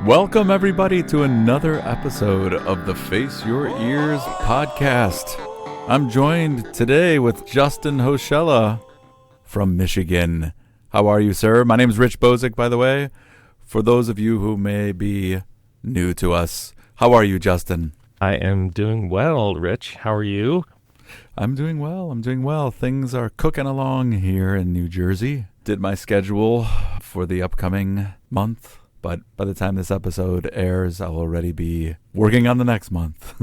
Welcome, everybody, to another episode of the Face Your Ears podcast. I'm joined today with Justin Hochella from Michigan. How are you, sir? My name is Rich Bozic, by the way. For those of you who may be new to us, how are you, Justin? I am doing well, Rich. How are you? I'm doing well. Things are cooking along here in New Jersey. Did my schedule for the upcoming month. But by the time this episode airs, I'll already be working on the next month.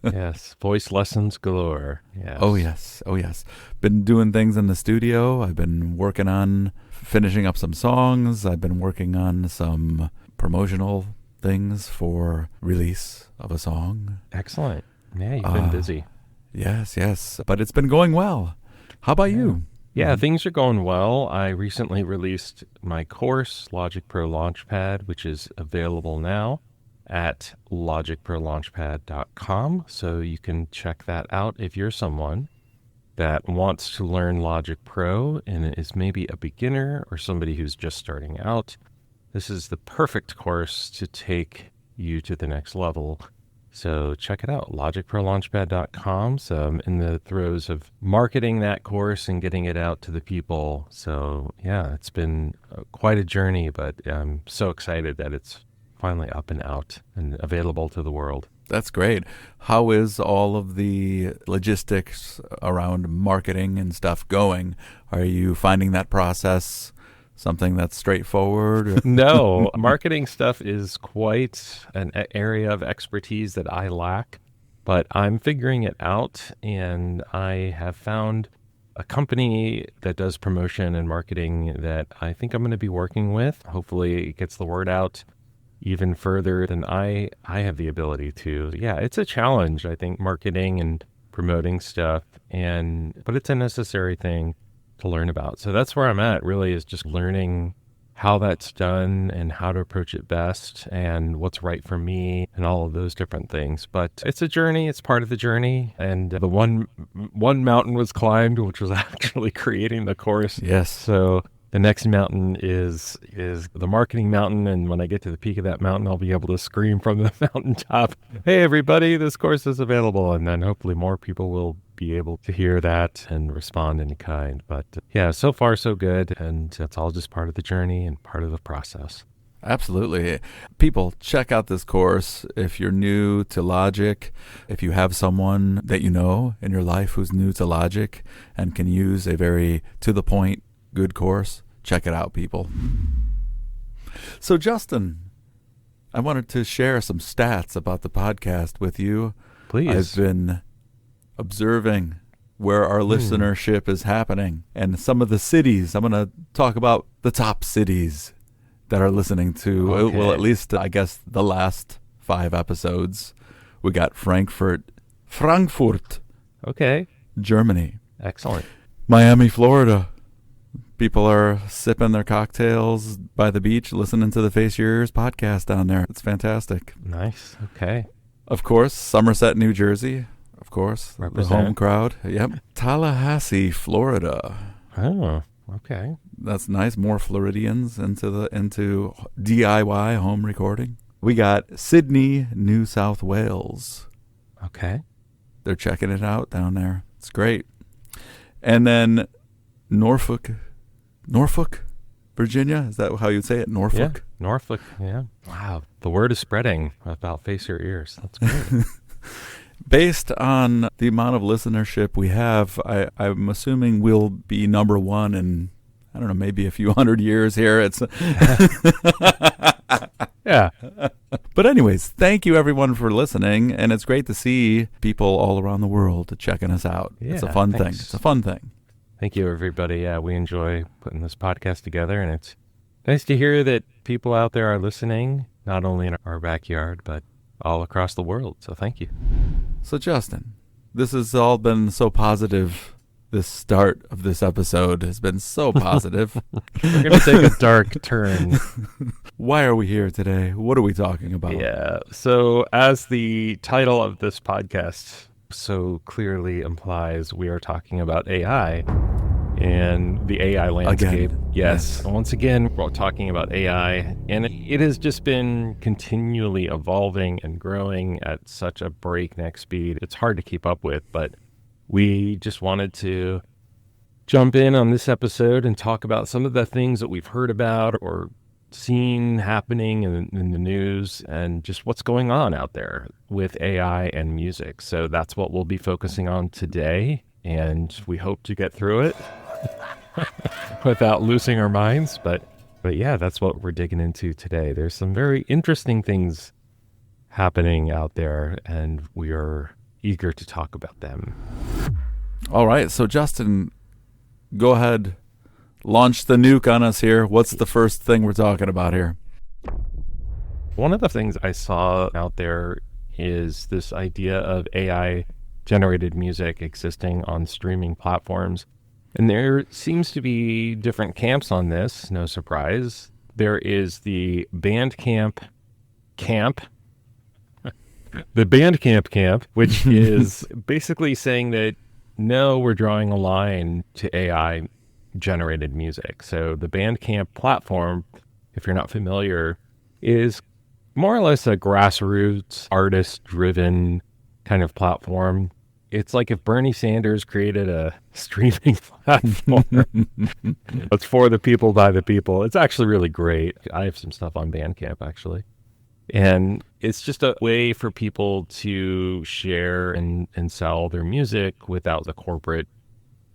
Yes, voice lessons galore. Yes. Oh, yes. Been doing things in the studio. I've been working on finishing up some songs. I've been working on some promotional things for release of a song. Excellent. Yeah, you've been busy. Yes. But it's been going well. How about you? Yeah, things are going well. I recently released my course, Logic Pro Launchpad, which is available now at logicprolaunchpad.com. So you can check that out if you're someone that wants to learn Logic Pro and is maybe a beginner or somebody who's just starting out. This is the perfect course to take you to the next level. So check it out, logicprolaunchpad.com. So I'm in the throes of marketing that course and getting it out to the people. So yeah, it's been quite a journey, but I'm so excited that it's finally up and out and available to the world. That's great. How is all of the logistics around marketing and stuff going? Are you finding that process something that's straightforward? No, marketing stuff is quite an area of expertise that I lack, but I'm figuring it out, and I have found a company that does promotion and marketing that I think I'm going to be working with. Hopefully it gets the word out even further than I have the ability to. Yeah, it's a challenge, I think, marketing and promoting stuff, but it's a necessary thing to learn about. So that's where I'm at, really, is just learning how that's done and how to approach it best and what's right for me and all of those different things. But it's a journey. It's part of the journey. And the one mountain was climbed, which was actually creating the course. Yes. So the next mountain is the marketing mountain. And when I get to the peak of that mountain, I'll be able to scream from the mountaintop, "Hey, everybody, this course is available." And then hopefully more people will be able to hear that and respond in kind. But yeah, so far so good. And it's all just part of the journey and part of the process. Absolutely. People, check out this course. If you're new to Logic, if you have someone that you know in your life who's new to Logic and can use a very to-the-point good course, check it out, people. So, Justin, I wanted to share some stats about the podcast with you. Please. I've been observing where our listenership is happening and some of the cities. I'm going to talk about the top cities that are listening to, Okay. well, at least, I guess, the last 5 episodes. We got Frankfurt, Okay. Germany. Excellent. Miami, Florida. People are sipping their cocktails by the beach, listening to the Face Your Ears podcast down there. It's fantastic. Nice. Okay. Of course, Somerset, New Jersey. Of course, Represent. the home crowd. Yep. Tallahassee, Florida. Oh, okay. That's nice. More Floridians into DIY home recording. We got Sydney, New South Wales. Okay. They're checking it out down there. It's great. And then Norfolk, Virginia. Is that how you'd say it? Norfolk? Yeah, Norfolk. Yeah. Wow. The word is spreading about Face Your Ears. That's great. Based on the amount of listenership we have, I'm assuming we'll be number one in, I don't know, maybe a few hundred years here. It's Yeah. But anyways, thank you everyone for listening, and it's great to see people all around the world checking us out. It's a Yeah, fun thanks. thing. It's a fun thing. Thank you, everybody. Yeah, we enjoy putting this podcast together, and it's nice to hear that people out there are listening, not only in our backyard, but all across the world. So thank you. So Justin, this has all been so positive. This start of this episode has been so positive. We're going to take a dark turn. Why are we here today? What are we talking about? Yeah. So as the title of this podcast so clearly implies, we are talking about AI. and the AI landscape. Again. Yes. Once again, we're talking about AI, and it has just been continually evolving and growing at such a breakneck speed. It's hard to keep up with, but we just wanted to jump in on this episode and talk about some of the things that we've heard about or seen happening in the news and just what's going on out there with AI and music. So that's what we'll be focusing on today, and we hope to get through it without losing our minds. But yeah, that's what we're digging into today. There's some very interesting things happening out there, and we are eager to talk about them. All right. So, Justin, go ahead. Launch the nuke on us here. What's the first thing we're talking about here? One of the things I saw out there is this idea of AI generated music existing on streaming platforms. And there seems to be different camps on this, no surprise. There is the Bandcamp camp, the Bandcamp camp, which is basically saying that, no, we're drawing a line to AI generated music. So the Bandcamp platform, if you're not familiar, is more or less a grassroots, artist-driven kind of platform. It's like if Bernie Sanders created a streaming platform. It's for the people, by the people. It's actually really great. I have some stuff on Bandcamp, actually. And it's just a way for people to share and sell their music without the corporate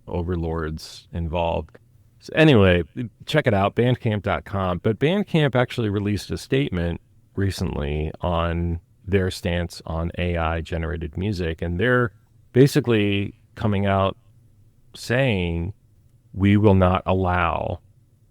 overlords involved. So anyway, check it out, bandcamp.com. But Bandcamp actually released a statement recently on their stance on AI generated music, and they're basically coming out saying we will not allow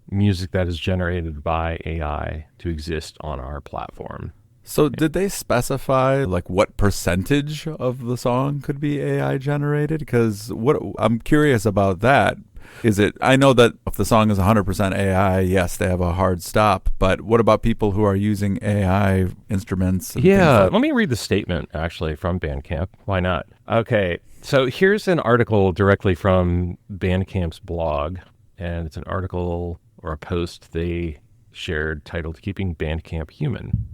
music that is generated by AI to exist on our platform. So did they specify like what percentage of the song could be AI generated? Because what I'm curious about that. Is it, I know that if the song is 100% AI, yes, they have a hard stop. But what about people who are using AI instruments? Yeah, let me read the statement actually from Bandcamp. Why not? Okay, so here's an article directly from Bandcamp's blog. And it's an article or a post they shared titled Keeping Bandcamp Human.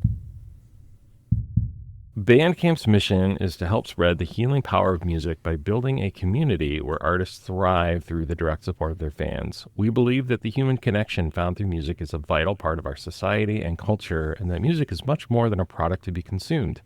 Bandcamp's mission is to help spread the healing power of music by building a community where artists thrive through the direct support of their fans. We believe that the human connection found through music is a vital part of our society and culture, and that music is much more than a product to be consumed.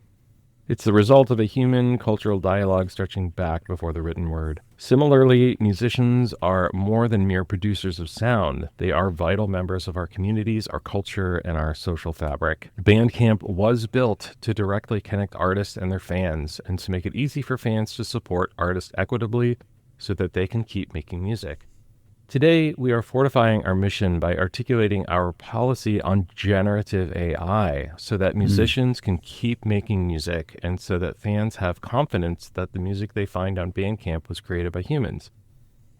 It's the result of a human cultural dialogue stretching back before the written word. Similarly, musicians are more than mere producers of sound. They are vital members of our communities, our culture, and our social fabric. Bandcamp was built to directly connect artists and their fans, and to make it easy for fans to support artists equitably so that they can keep making music. Today, we are fortifying our mission by articulating our policy on generative AI so that musicians can keep making music and so that fans have confidence that the music they find on Bandcamp was created by humans.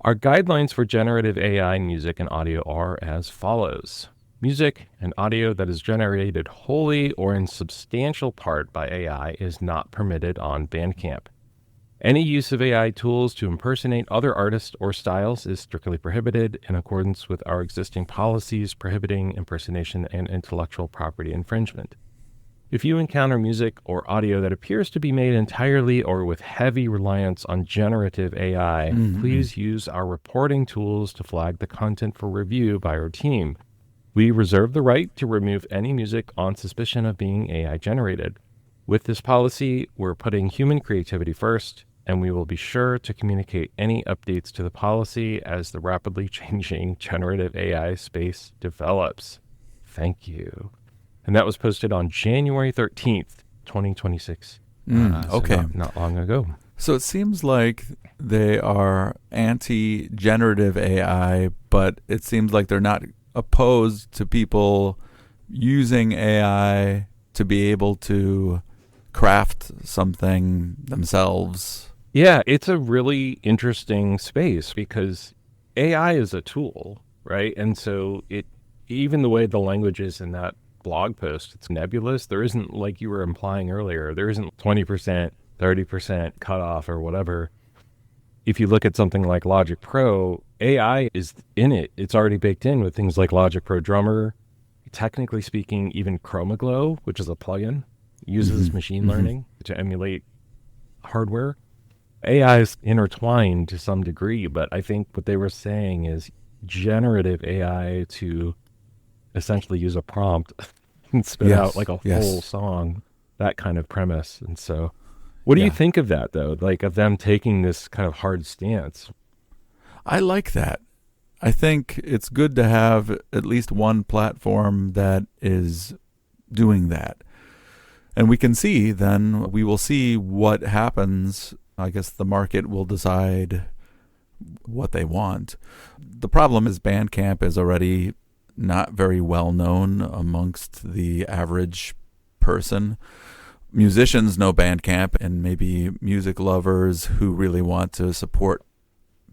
Our guidelines for generative AI music and audio are as follows. Music and audio that is generated wholly or in substantial part by AI is not permitted on Bandcamp. Any use of AI tools to impersonate other artists or styles is strictly prohibited in accordance with our existing policies prohibiting impersonation and intellectual property infringement. If you encounter music or audio that appears to be made entirely or with heavy reliance on generative AI, please use our reporting tools to flag the content for review by our team. We reserve the right to remove any music on suspicion of being AI generated. With this policy, we're putting human creativity first, and we will be sure to communicate any updates to the policy as the rapidly changing generative AI space develops. Thank you. And that was posted on January 13th, 2026. Okay. So not long ago. So it seems like they are anti-generative AI, but it seems like they're not opposed to people using AI to be able to craft something themselves. Yeah, it's a really interesting space because AI is a tool, right? And so even the way the language is in that blog post, it's nebulous. There isn't, like you were implying earlier, there isn't 20%, 30% cutoff or whatever. if you look at something like Logic Pro, AI is in it. It's already baked in with things like Logic Pro Drummer. Technically speaking, even ChromaGlow, which is a plugin, uses machine learning to emulate hardware. AI is intertwined to some degree, but I think what they were saying is generative AI to essentially use a prompt and spit out like a full song, that kind of premise. And so what do you think of that, though? Like, of them taking this kind of hard stance? I like that. I think it's good to have at least one platform that is doing that. And we can see then, we will see what happens. I guess the market will decide what they want. The problem is Bandcamp is already not very well known amongst the average person. Musicians know Bandcamp, and maybe music lovers who really want to support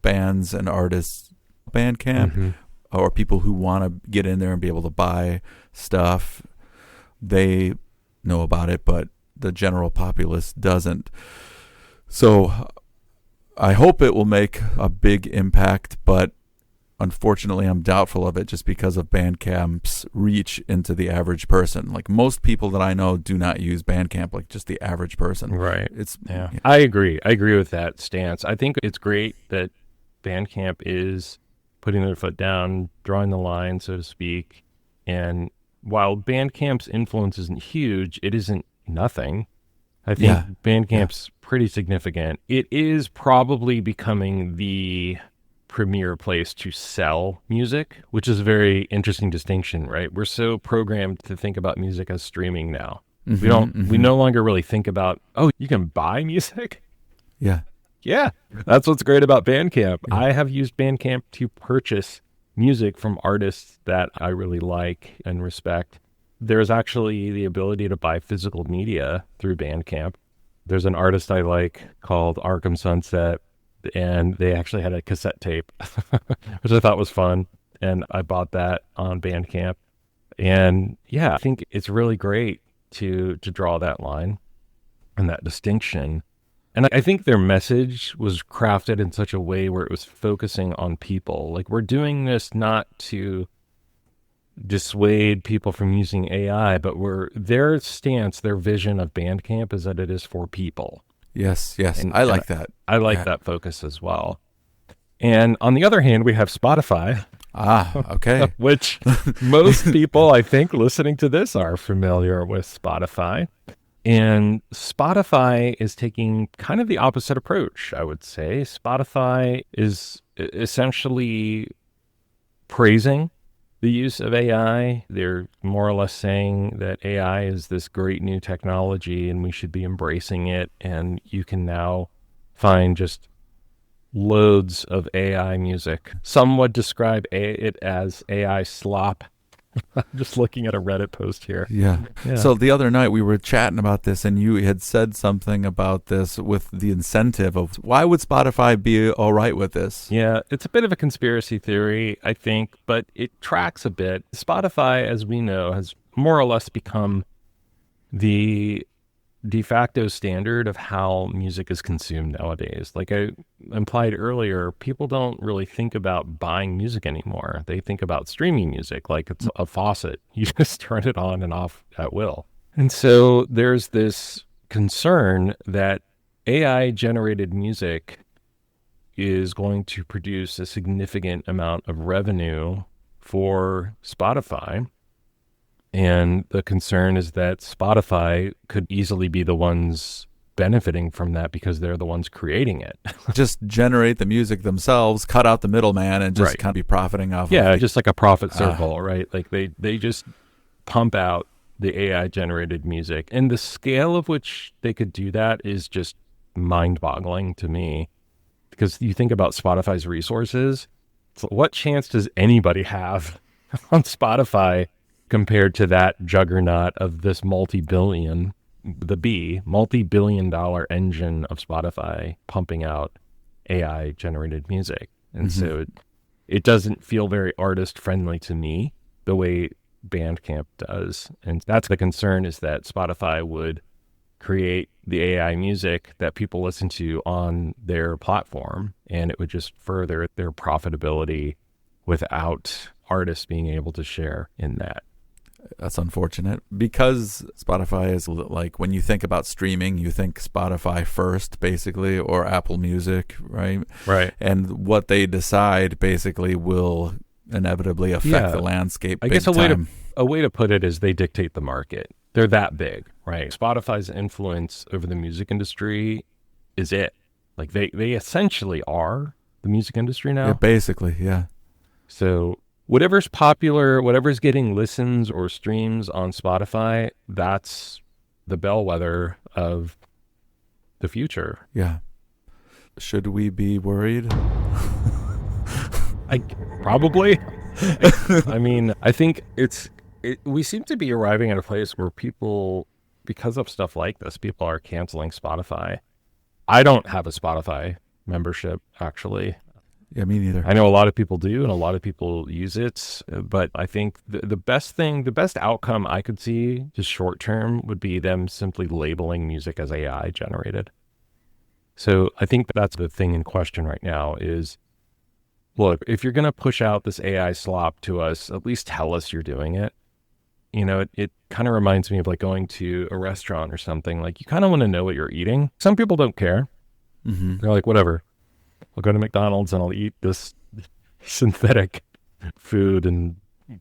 bands and artists Bandcamp, or people who want to get in there and be able to buy stuff, they know about it, but the general populace doesn't. So I hope it will make a big impact, but unfortunately I'm doubtful of it just because of Bandcamp's reach into the average person. Like, most people that I know do not use Bandcamp, like just the average person. Right. I agree with that stance. I think it's great that Bandcamp is putting their foot down, drawing the line, so to speak. And while Bandcamp's influence isn't huge, it isn't nothing. I think Bandcamp's pretty significant. It is probably becoming the premier place to sell music, which is a very interesting distinction, right? We're so programmed to think about music as streaming now. We no longer really think about, oh, you can buy music? Yeah, that's what's great about Bandcamp. I have used Bandcamp to purchase music from artists that I really like and respect. There's actually the ability to buy physical media through Bandcamp. There's an artist I like called Arkham Sunset, and they actually had a cassette tape, which I thought was fun, and I bought that on Bandcamp. And I think it's really great to draw that line and that distinction. And I think their message was crafted in such a way where it was focusing on people. Like, we're doing this not to dissuade people from using AI, but their stance, their vision of Bandcamp is that it is for people. Yes. I like that. I like that focus as well. And on the other hand, we have Spotify. Okay. Which most people, I think, listening to this are familiar with Spotify. And Spotify is taking kind of the opposite approach, I would say. Spotify is essentially praising the use of AI. They're more or less saying that AI is this great new technology and we should be embracing it. And you can now find just loads of AI music. Some would describe it as AI slop. I'm just looking at a Reddit post here. Yeah. So the other night we were chatting about this, and you had said something about this with the incentive of why would Spotify be all right with this? Yeah, it's a bit of a conspiracy theory, I think, but it tracks a bit. Spotify, as we know, has more or less become the de facto standard of how music is consumed nowadays. Like I implied earlier, people don't really think about buying music anymore. They think about streaming music like it's a faucet. You just turn it on and off at will. And so there's this concern that AI generated music is going to produce a significant amount of revenue for Spotify. And the concern is that Spotify could easily be the ones benefiting from that because they're the ones creating it. Just generate the music themselves, cut out the middleman, and just kind of be profiting off of it. Just like a profit circle, right? Like they just pump out the AI generated music. And the scale of which they could do that is just mind-boggling to me. Because you think about Spotify's resources, so what chance does anybody have on Spotify compared to that juggernaut of this multi-billion dollar engine of Spotify pumping out AI generated music? And so it doesn't feel very artist friendly to me the way Bandcamp does. And that's the concern, is that Spotify would create the AI music that people listen to on their platform, and it would just further their profitability without artists being able to share in that. That's unfortunate because Spotify is like, when you think about streaming, you think Spotify first, basically, or Apple Music, right? Right. And what they decide basically will inevitably affect the landscape. I guess a way to put it is they dictate the market. They're that big, right? Spotify's influence over the music industry is it. Like they essentially are the music industry now. Yeah, basically, yeah. So whatever's popular, whatever's getting listens or streams on Spotify, that's the bellwether of the future. Yeah. Should we be worried? Probably. I mean, I think we seem to be arriving at a place where people, because of stuff like this, people are canceling Spotify. I don't have a Spotify membership, actually. Yeah, me neither. I know a lot of people do, and a lot of people use it. But I think the best outcome I could see, just short term, would be them simply labeling music as AI generated. So I think that's the thing in question right now is, look, if you're going to push out this AI slop to us, at least tell us you're doing it. You know, it kind of reminds me of like going to a restaurant or something. Like, you kind of want to know what you're eating. Some people don't care. Mm-hmm. They're like, whatever. I'll go to McDonald's and I'll eat this synthetic food and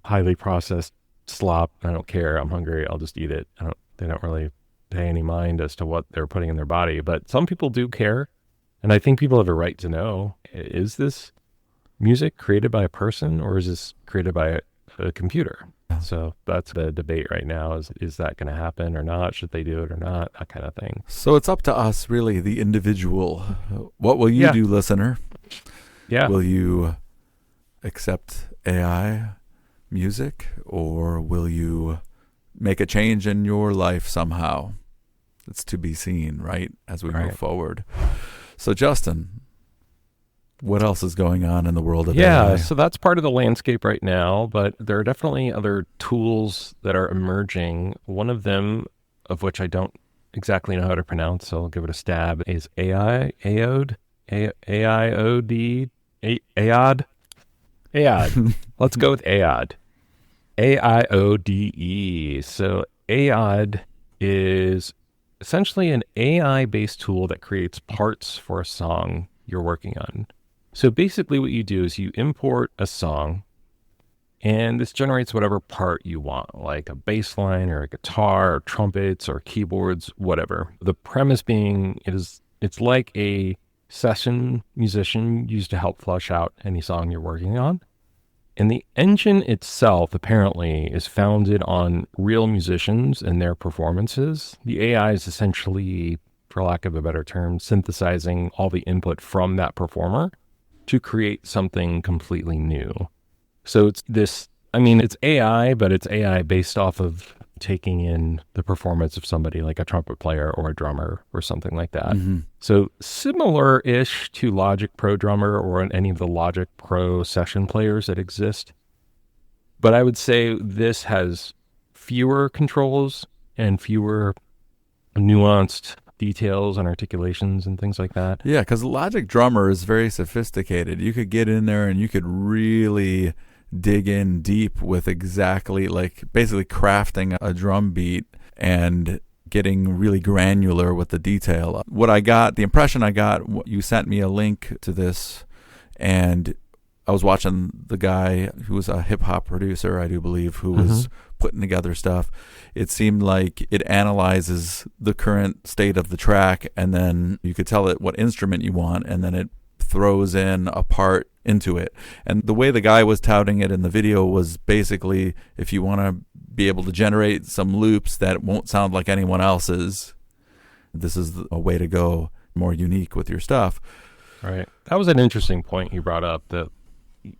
highly processed slop. I don't care. I'm hungry. I'll just eat it. They don't really pay any mind as to what they're putting in their body. But some people do care. And I think people have a right to know, is this music created by a person or is this created by a computer? So that's the debate right now is that going to happen or not? Should they do it or not? That kind of thing. So it's up to us, really, the individual. What will you do, listener? Yeah. Will you accept AI music, or will you make a change in your life somehow? It's to be seen, right, as we move forward. So, Justin, what else is going on in the world of AI? Yeah, so that's part of the landscape right now, but there are definitely other tools that are emerging. One of them, of which I don't exactly know how to pronounce, so I'll give it a stab, is AIODE. AIODE. AIODE. Let's go with AIODE. AIODE. So AIODE is essentially an AI-based tool that creates parts for a song you're working on. So basically what you do is you import a song, and this generates whatever part you want, like a bass line or a guitar or trumpets or keyboards, whatever. The premise being it's like a session musician used to help flesh out any song you're working on. And the engine itself apparently is founded on real musicians and their performances. The AI is essentially, for lack of a better term, synthesizing all the input from that performer to create something completely new. So it's AI, but it's AI based off of taking in the performance of somebody like a trumpet player or a drummer or something like that. Mm-hmm. So similar-ish to Logic Pro Drummer or any of the Logic Pro session players that exist. But I would say this has fewer controls and fewer nuanced details and articulations and things like that. Yeah, because Logic Drummer is very sophisticated. You could get in there and you could really dig in deep with exactly, like, basically crafting a drum beat and getting really granular with the detail. The impression I got, you sent me a link to this, and I was watching the guy who was a hip-hop producer, I do believe, who was putting together stuff. It seemed like it analyzes the current state of the track, and then you could tell it what instrument you want, and then it throws in a part into it. And the way the guy was touting it in the video was basically, if you want to be able to generate some loops that won't sound like anyone else's, this is a way to go, more unique with your stuff. Right. That was an interesting point you brought up, that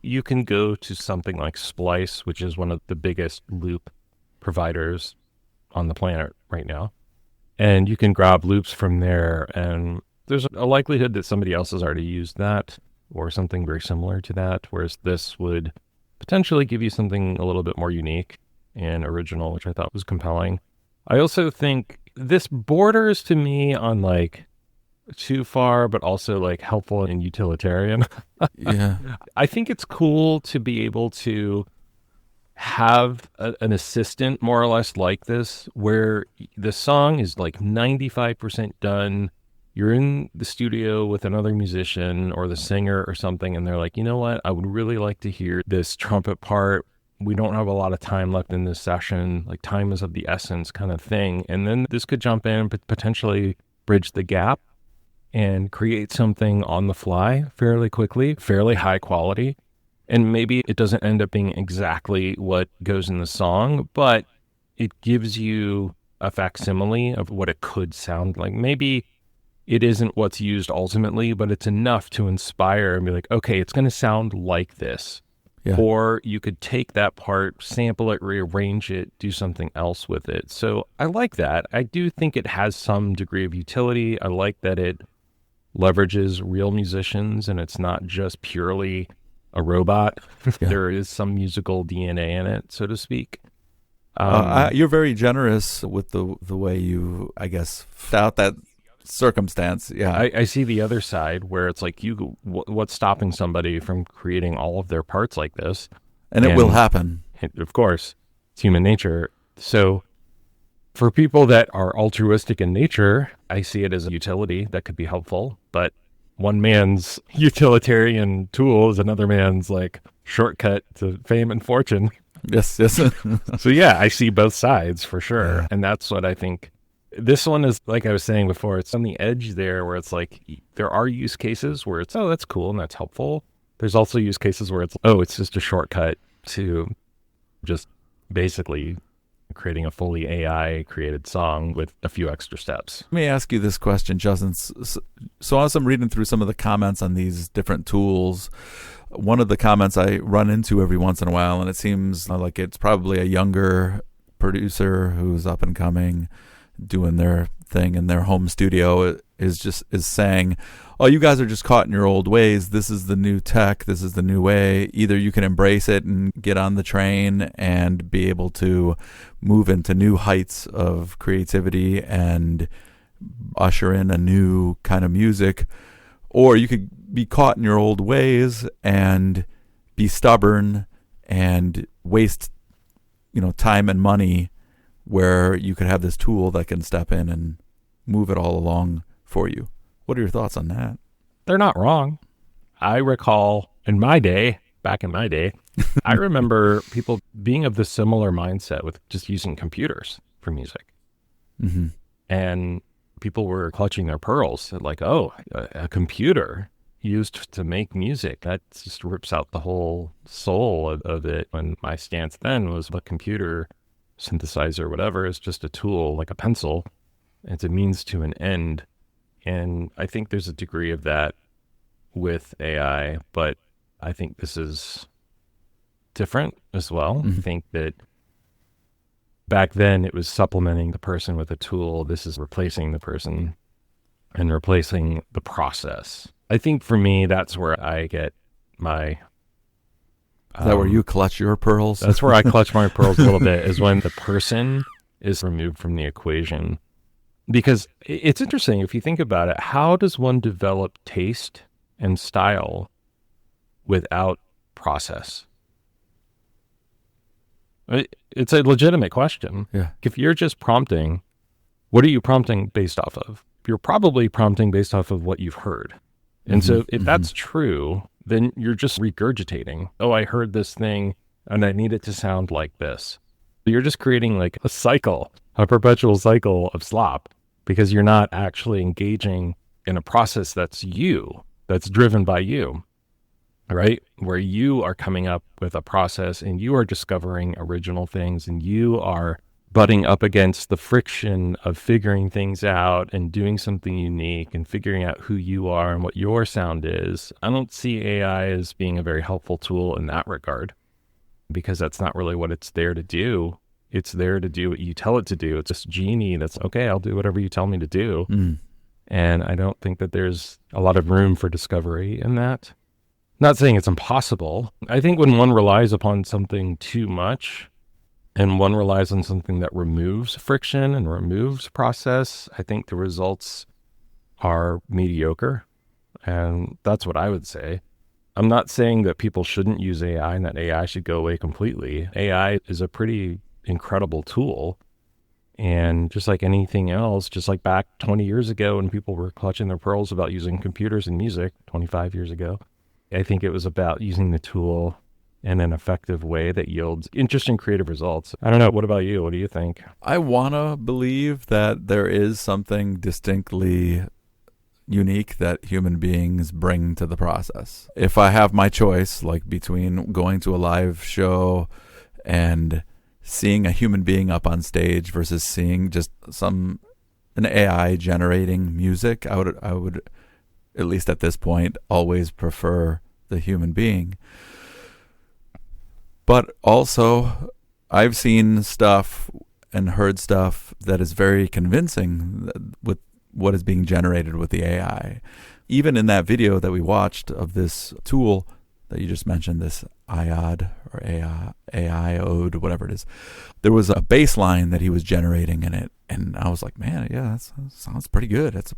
you can go to something like Splice, which is one of the biggest loop providers on the planet right now, and you can grab loops from there, and there's a likelihood that somebody else has already used that or something very similar to that, whereas this would potentially give you something a little bit more unique and original, which I thought was compelling. I also think this borders to me on like too far, but also like helpful and utilitarian. Yeah. I think it's cool to be able to have an assistant more or less like this, where the song is like 95% done. You're in the studio with another musician or the singer or something, and they're like, you know what? I would really like to hear this trumpet part. We don't have a lot of time left in this session. Like, time is of the essence kind of thing. And then this could jump in, but potentially bridge the gap and create something on the fly fairly quickly, fairly high quality. And maybe it doesn't end up being exactly what goes in the song, but it gives you a facsimile of what it could sound like. Maybe it isn't what's used ultimately, but it's enough to inspire and be like, okay, it's going to sound like this. Yeah. Or you could take that part, sample it, rearrange it, do something else with it. So I like that. I do think it has some degree of utility. I like that it leverages real musicians and it's not just purely a robot. Yeah. There is some musical DNA in it, so to speak. You're very generous with the way you, I guess, out that circumstance. Yeah. I see the other side where it's like, what's stopping somebody from creating all of their parts like this? And it will happen. Of course, it's human nature. So for people that are altruistic in nature, I see it as a utility that could be helpful, but one man's utilitarian tool is another man's like shortcut to fame and fortune. Yes. So yeah, I see both sides for sure. Yeah. And that's what I think. This one is, like I was saying before, it's on the edge there where it's like, there are use cases where it's, oh, that's cool and that's helpful. There's also use cases where it's, oh, it's just a shortcut to just basically creating a fully AI created song with a few extra steps. Let me ask you this question, Justin. So as I'm reading through some of the comments on these different tools, one of the comments I run into every once in a while, and it seems like it's probably a younger producer who's up and coming, doing their thing in their home studio, is saying, oh, you guys are just caught in your old ways. This is the new tech. This is the new way. Either you can embrace it and get on the train and be able to move into new heights of creativity and usher in a new kind of music, or you could be caught in your old ways and be stubborn and waste, time and money, where you could have this tool that can step in and move it all along for you. What are your thoughts on that? They're not wrong. I recall back in my day, I remember people being of the similar mindset with just using computers for music. Mm-hmm. And people were clutching their pearls at like, oh, a computer used to make music. That just rips out the whole soul of it. And my stance then was a computer synthesizer, whatever, is just a tool, like a pencil. It's a means to an end. And I think there's a degree of that with AI, but I think this is different as well. Mm-hmm. I think that back then it was supplementing the person with a tool. This is replacing the person and replacing the process. I think for me, that's where I get my... Is that where you clutch your pearls? That's where I clutch my pearls a little bit, is when the person is removed from the equation. Because it's interesting, if you think about it, how does one develop taste and style without process? It's a legitimate question. Yeah. If you're just prompting, what are you prompting based off of? You're probably prompting based off of what you've heard. And so if that's true, then you're just regurgitating, oh, I heard this thing and I need it to sound like this. You're just creating like a cycle, a perpetual cycle of slop, because you're not actually engaging in a process that's driven by you, right? Where you are coming up with a process and you are discovering original things and you are butting up against the friction of figuring things out and doing something unique and figuring out who you are and what your sound is. I don't see AI as being a very helpful tool in that regard, because that's not really what it's there to do. It's there to do what you tell it to do. It's this genie that's, okay, I'll do whatever you tell me to do. And I don't think that there's a lot of room for discovery in that. Not saying it's impossible. I think when one relies upon something too much, and one relies on something that removes friction and removes process, I think the results are mediocre. And that's what I would say. I'm not saying that people shouldn't use AI and that AI should go away completely. AI is a pretty incredible tool. And just like anything else, just like back 20 years ago when people were clutching their pearls about using computers in music 25 years ago, I think it was about using the tool in an effective way that yields interesting creative results. I don't know. What about you? What do you think? I want to believe that there is something distinctly unique that human beings bring to the process. If I have my choice, like between going to a live show and seeing a human being up on stage versus seeing just an AI generating music, I would at least at this point always prefer the human being. But also, I've seen stuff and heard stuff that is very convincing with what is being generated with the AI. Even in that video that we watched of this tool that you just mentioned, this AIODE or AIODE, whatever it is, there was a bass line that he was generating in it. And I was like, man, yeah, that sounds pretty good. That's a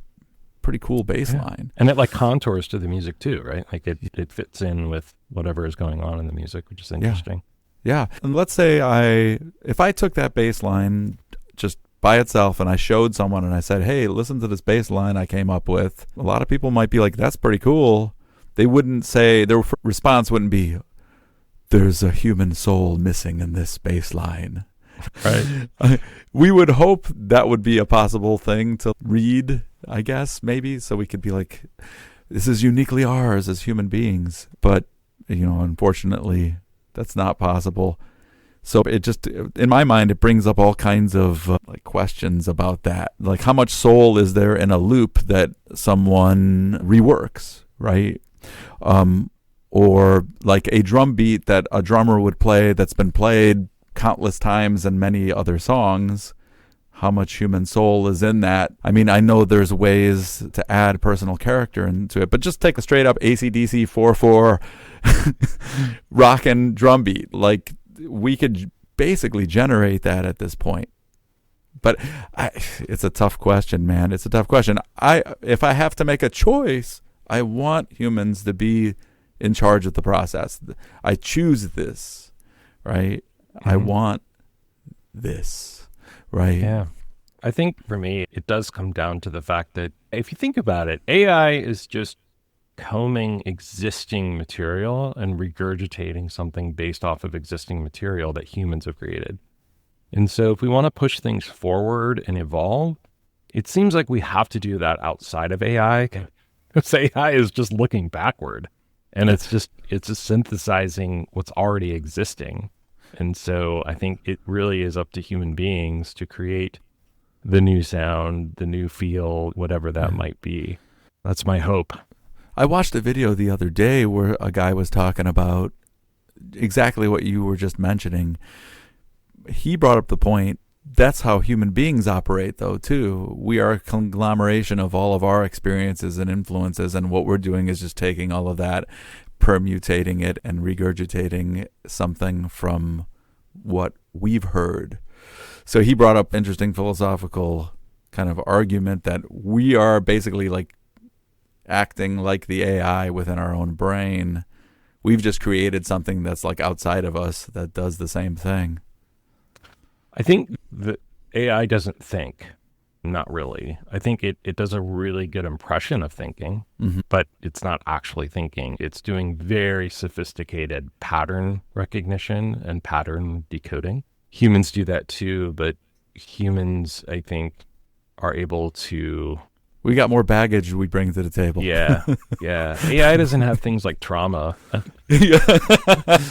pretty cool bass line. And it like contours to the music too, right? Like it fits in with whatever is going on in the music, which is interesting. Yeah. And let's say if I took that bass line just by itself and I showed someone and I said, hey, listen to this bass line I came up with, a lot of people might be like, that's pretty cool. They wouldn't say, their response wouldn't be, there's a human soul missing in this bass line. Right. We would hope that would be a possible thing to read, I guess, maybe, so we could be like, this is uniquely ours as human beings. But, unfortunately, that's not possible. So it just, in my mind, it brings up all kinds of questions about that. Like, how much soul is there in a loop that someone reworks, right? Or like a drum beat that a drummer would play that's been played countless times in many other songs. How much human soul is in that? I mean, I know there's ways to add personal character into it, but just take a straight up AC/DC 4/4 rockin' drum beat. Like, we could basically generate that at this point. But it's a tough question, man. It's a tough question. If I have to make a choice, I want humans to be in charge of the process. I choose this, right? Mm-hmm. I want this, right? Yeah. I think for me, it does come down to the fact that if you think about it, AI is just combing existing material and regurgitating something based off of existing material that humans have created. And so if we want to push things forward and evolve, it seems like we have to do that outside of AI. Because AI is just looking backward, and it's just synthesizing what's already existing. And so I think it really is up to human beings to create the new sound, the new feel, whatever that might be. That's my hope. I watched a video the other day where a guy was talking about exactly what you were just mentioning. He brought up the point, that's how human beings operate, though, too. We are a conglomeration of all of our experiences and influences, and what we're doing is just taking all of that, permutating it, and regurgitating something from what we've heard. So he brought up interesting philosophical kind of argument that we are basically like acting like the AI within our own brain. We've just created something that's like outside of us that does the same thing. I think the AI doesn't think. Not really. I think it does a really good impression of thinking, but it's not actually thinking. It's doing very sophisticated pattern recognition and pattern decoding. Humans do that too, but humans, I think, are able to... We got more baggage we bring to the table. Yeah. AI doesn't have things like trauma,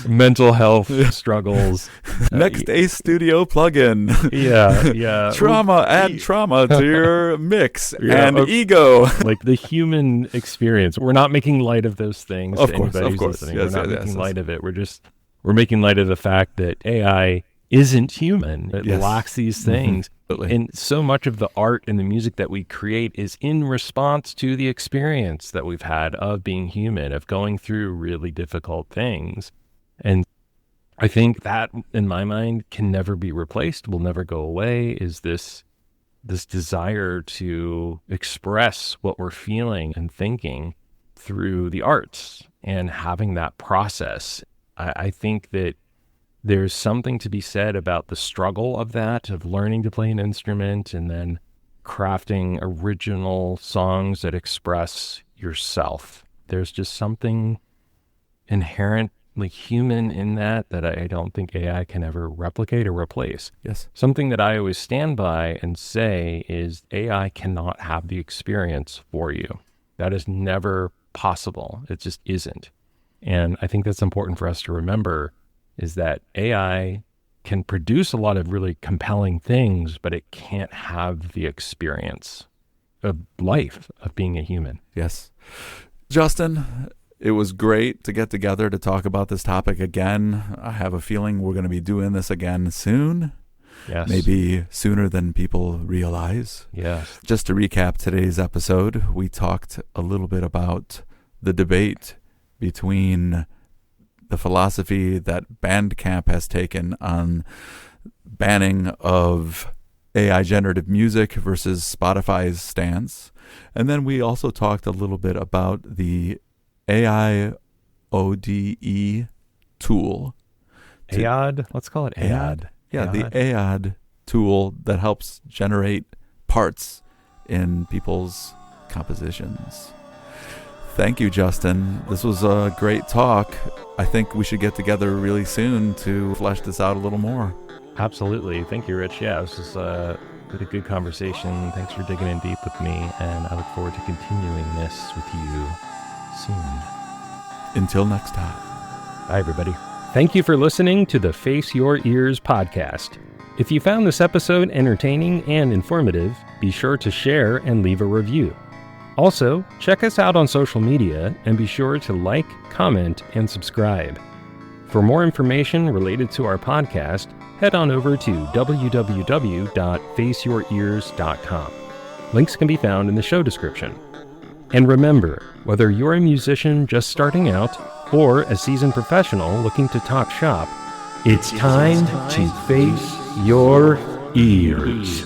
mental health struggles. Next Ace Studio plugin. Yeah. Trauma, add trauma to your mix and ego. Like the human experience. We're not making light of those things. Of course. Listening. We're not making light of it. We're making light of the fact that AI isn't human. It lacks these things. And so much of the art and the music that we create is in response to the experience that we've had of being human, of going through really difficult things. And I think that, in my mind, can never be replaced, will never go away, is this desire to express what we're feeling and thinking through the arts and having that process. I think that there's something to be said about the struggle of that, of learning to play an instrument and then crafting original songs that express yourself. There's just something inherently human in that I don't think AI can ever replicate or replace. Yes. Something that I always stand by and say is AI cannot have the experience for you. That is never possible. It just isn't. And I think that's important for us to remember, is that AI can produce a lot of really compelling things, but it can't have the experience of life, of being a human. Yes. Justin, it was great to get together to talk about this topic again. I have a feeling we're going to be doing this again soon. Yes. Maybe sooner than people realize. Yes. Just to recap today's episode, we talked a little bit about the debate between the philosophy that Bandcamp has taken on banning of AI generative music versus Spotify's stance. And then we also talked a little bit about the AIODE tool. AIODE? Let's call it AIODE. Yeah, the AIODE tool that helps generate parts in people's compositions. Thank you, Justin. This was a great talk. I think we should get together really soon to flesh this out a little more. Absolutely. Thank you, Rich. Yeah, this was a good conversation. Thanks for digging in deep with me, and I look forward to continuing this with you soon. Until next time. Bye, everybody. Thank you for listening to the Face Your Ears podcast. If you found this episode entertaining and informative, be sure to share and leave a review. Also, check us out on social media and be sure to like, comment, and subscribe. For more information related to our podcast, head on over to www.faceyourears.com. Links can be found in the show description. And remember, whether you're a musician just starting out or a seasoned professional looking to talk shop, it's time to face your ears.